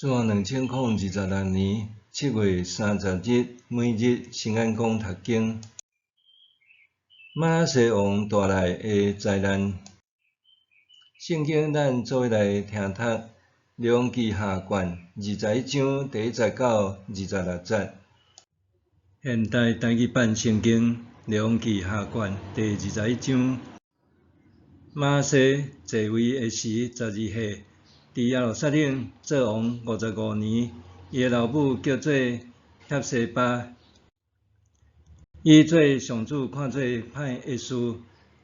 自2026年7月30日，每日新安宫读经。马西王带来的灾难。圣经咱做伙来听读《列王记下卷》21章第1节到26节。现代台语版圣经《列王记下卷》第21章。马西继位的时12岁。伫耶路撒冷做王55年，伊的老母叫做帖西巴。伊做上主看做歹的事，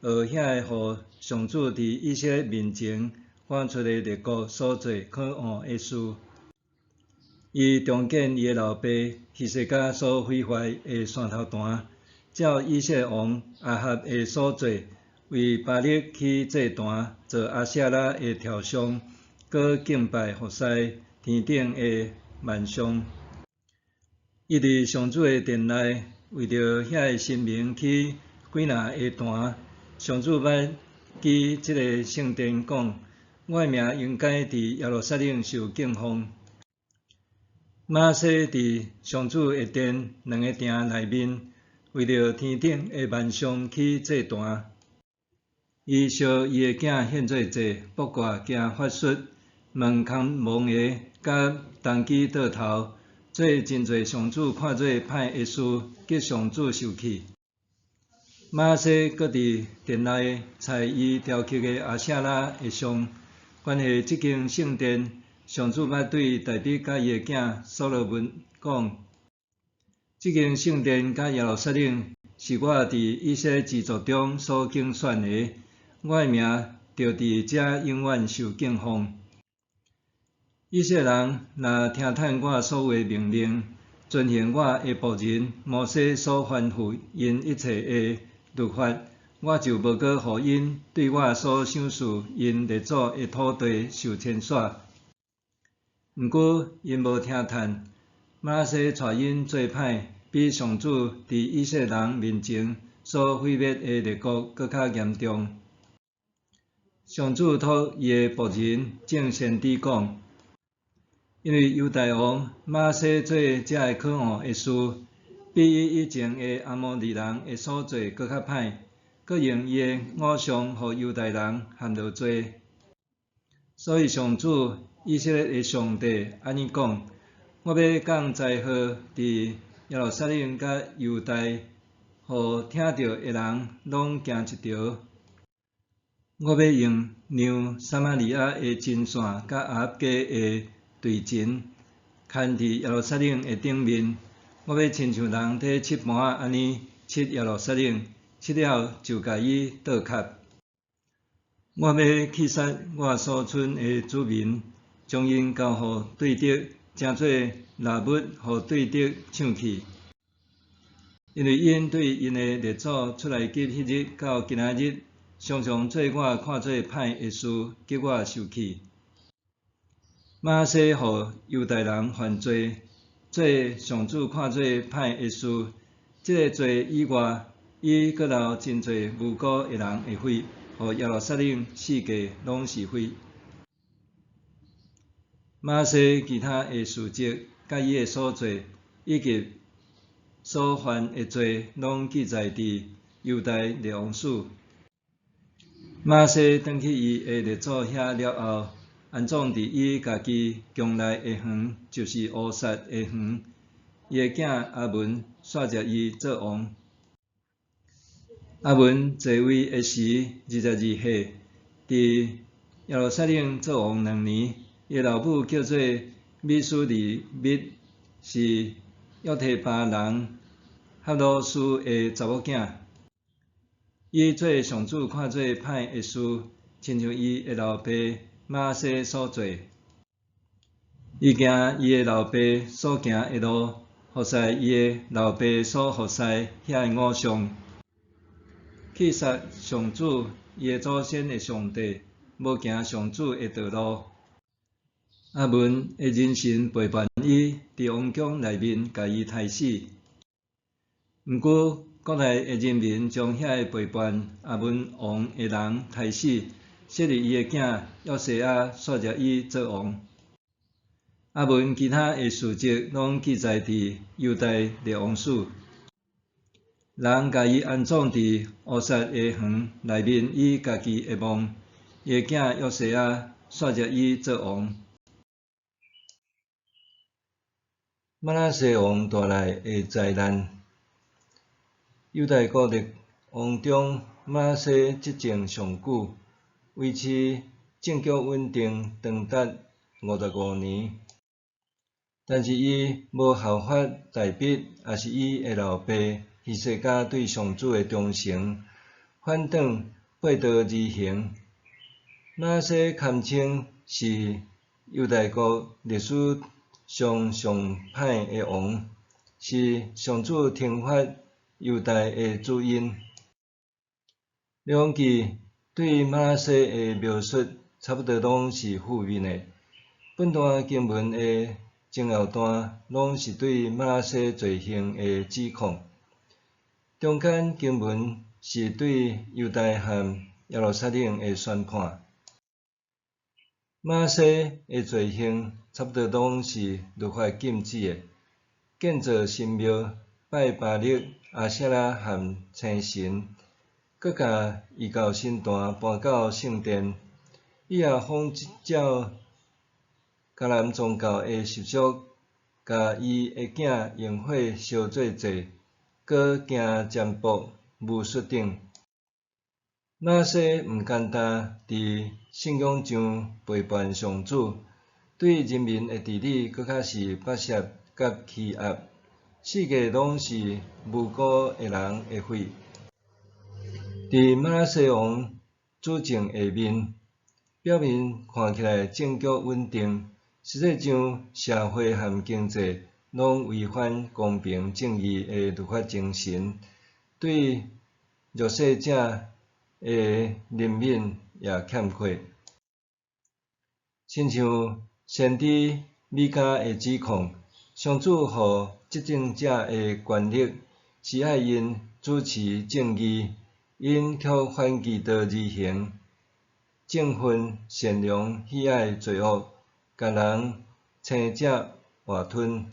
学遐互上主伫以色列面前赶出的列国所做可恶的事。伊重建伊的老爸希西家所毁坏的山头坛，照以色列王亚哈的所做，为巴力去祭坛，做阿舍拉的雕像。搁敬拜服侍天顶的万象。伊伫上主的殿内，为着遐个神明去几若个坛。上主捌记即个圣殿讲：我的名应该伫耶路撒冷受敬奉。马西伫上主的殿2个亭内面，为着天顶的万象去祭坛。伊烧伊的囝献做祭，卜卦惊法术。问空蒙个，甲动机倒头，做真侪上主看做歹的事，激上主受气。马西搁伫殿内裁伊雕刻的阿舍拉的像，关系即间圣殿，上主捌对大卫甲伊的囝所罗门讲：即间圣殿甲耶路撒冷，是我伫以色列支族中所竞选的，我的名就伫遮永远受敬奉。以色列人若听趁我所有的命令，遵行我的仆人摩西所吩咐因一切的律法，我就无搁互因对我所赏赐因列祖的土地受牵煞。毋过因无听趁，马西带因做歹，比上主伫以色列人面前所毁灭的列国搁较严重。上主托伊的仆人正先知讲。因为犹大王马西做遮个可恶的事，比伊以前的阿摩利人的所做搁较歹，搁用伊的偶像互犹大人陷落罪。所以上主以色列的上帝安尼讲：我要降灾祸伫耶路撒冷甲犹大，互听到的人拢惊一条。我要用让撒玛利亚的真线甲亚哈家的对前牵伫耶路撒冷的顶面，我要亲像人伫切盘仔安尼切耶路撒冷，切了就甲伊倒壳。我要去杀我所剩的子民，将因交互对敌，诚做拿物互对敌抢去。因为因对因的列祖出来记迄日到今仔日，常常做我看做歹的事，激我受气。马西互犹大人犯罪，做上主看做歹的事，即个罪以外，伊阁留真侪无辜的人会毁，互耶路撒冷四界拢是毁。马西其他的事迹，甲伊的所做，以及所犯的罪，拢记载伫犹大列王史。马西转去伊的列祖遐了后，安葬伫伊家己宫内的园，就是乌撒的园。伊的囝阿文续接伊做王。阿文继位的时22岁，伫耶路撒冷做王2年。伊的老母叫做米苏利密，是约提巴人哈罗斯的查某囝。伊做上主看做歹的事，亲像伊的老爸马西所做。伊行伊的老爸所行的路，服侍伊的老爸所服侍遐个偶像，去杀上主伊的祖先的上帝，无行上主的道路。阿文的人神陪伴伊，伫王宫内面甲伊杀死。毋过国内的人民将遐个陪伴阿文王的人杀死，设立伊的囝约西亚续接伊做王。啊文其他的事迹拢记载伫犹太列王史。人甲伊安葬伫乌撒的园内面，以家己的墓，伊的囝约西亚续接伊做王。马拉西王带来的灾难。犹太国历王中，马拉西执政上久，维持政局稳定长达55年。但是伊无效法大笔，也是伊的老爸希西家对上主的忠诚，反转背道而行。马拉西堪称是犹太国历史上上歹的王，是上主听发犹太的主因。列王记对马拉西的描述差不多拢是负面的，本段经文的前后段拢是对马拉西罪行的指控，中间经文是对犹太和耶路撒冷的宣判。马拉西的罪行差不多拢是律法禁止的，建造神庙、拜巴力、阿舍拉和星神，佮甲异教神坛搬到圣殿，伊也仿照迦南宗教的习俗，甲伊的囝用火烧做祭，佮行占卜、巫术等。马拉西毋简单伫信仰上背叛上主，对人民的治理佫较是剥削甲欺压，世界拢是无辜的人的血。伫马拉西王主政下面，表面看起来政局稳定，实际上社会和经济拢违反公平正义的律法精神，对弱势者的怜悯也欠缺。亲像先知米迦的指控，上主予执政者的权力，是爱因主持正义，因却反其道而行，憎恨善良，喜爱罪恶，甲人生者活吞。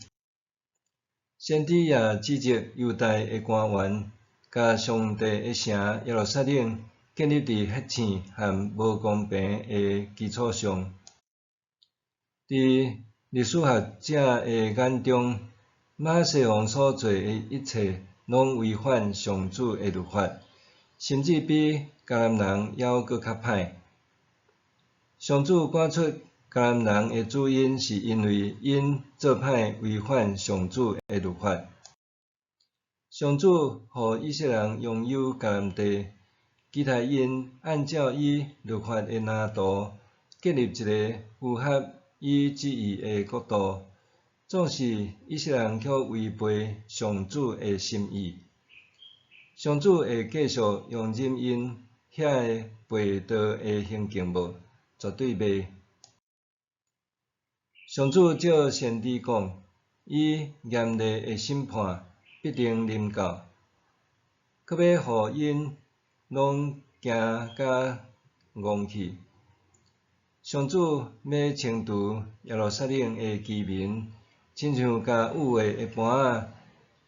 先知也指责犹太的官员，甲上帝的城耶路撒冷建立伫血腥和无公平的基础上。伫历史学者的眼中，马拉西王所做的一切，拢违反上主的律法，甚至比迦南人还佫较歹。上主赶出迦南人的主因，是因为因做歹违反上主的律法。上主予以色列人拥有迦南地，期待因按照伊律法的蓝图，建立一个符合伊旨意的国度。总是以色列人却违背上主的心意。上主会继续用忍因遐个背道的行径无？绝对袂。上主照先知讲，伊严厉的审判必定临到，佮要予因拢惊甲戆去。上主要清除耶路撒冷的居民，亲像甲有话的盘仔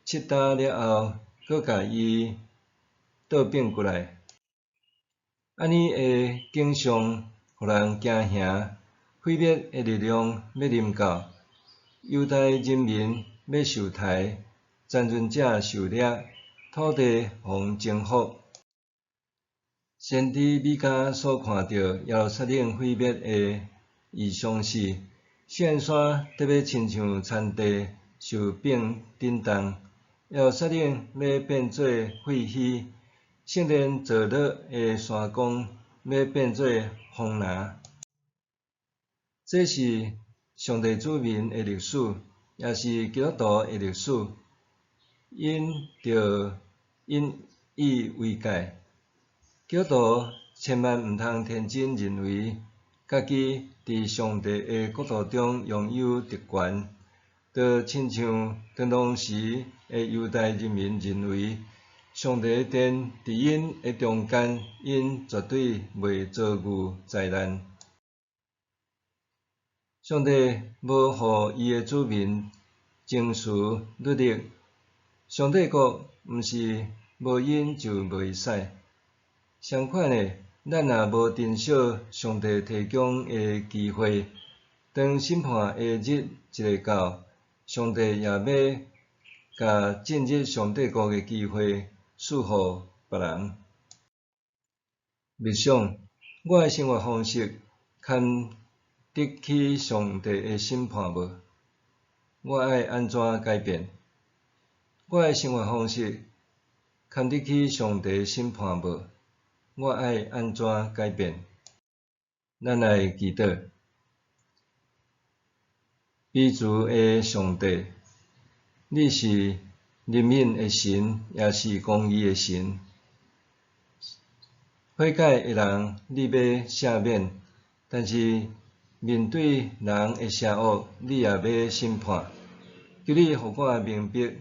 切打了后，佮甲伊倒变过来。安尼的景象，互人惊吓，毁灭的力量要临到，犹太人民要受害，残存者受掠，土地互征服。先知米迦所看到耶路撒冷毁灭的异象是，锡安山得要亲像田地受冰震动，耶路撒冷要变做废墟，圣殿坐落的山冈要变做荒林。这是上帝子民的历史，也是基督徒的历史。因着引以为戒。基督徒千万毋通天真认为，家己伫上帝的国度中拥有特权，就亲像当时的犹太人民认为，上帝的殿伫因的中间，因绝对袂遭遇灾难。上帝无互伊诶子民情绪律例，上帝国毋是无因就袂使。相反诶，咱若无珍惜上帝提供诶机会，当审判诶日一个到，上帝也要甲进入上帝国诶机会赐互别人。默想，我诶生活方式堪得起上帝诶审判无？我爱安怎改变？我诶生活方式堪得起上帝审判无？我爱安怎改变？咱来祈祷。悲慈诶上帝，你是怜悯诶神，也是公义诶神。悔改诶人，你要赦免，但是面对人诶邪恶，你也要审判。求你互我明白，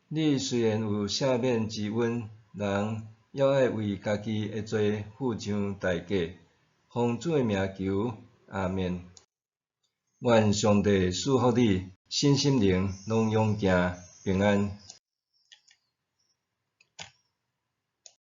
你虽然有赦免之恩，人还爱为家己诶罪付上代价。奉主诶名求，阿们。愿上帝赐福你，身心灵拢永行平安。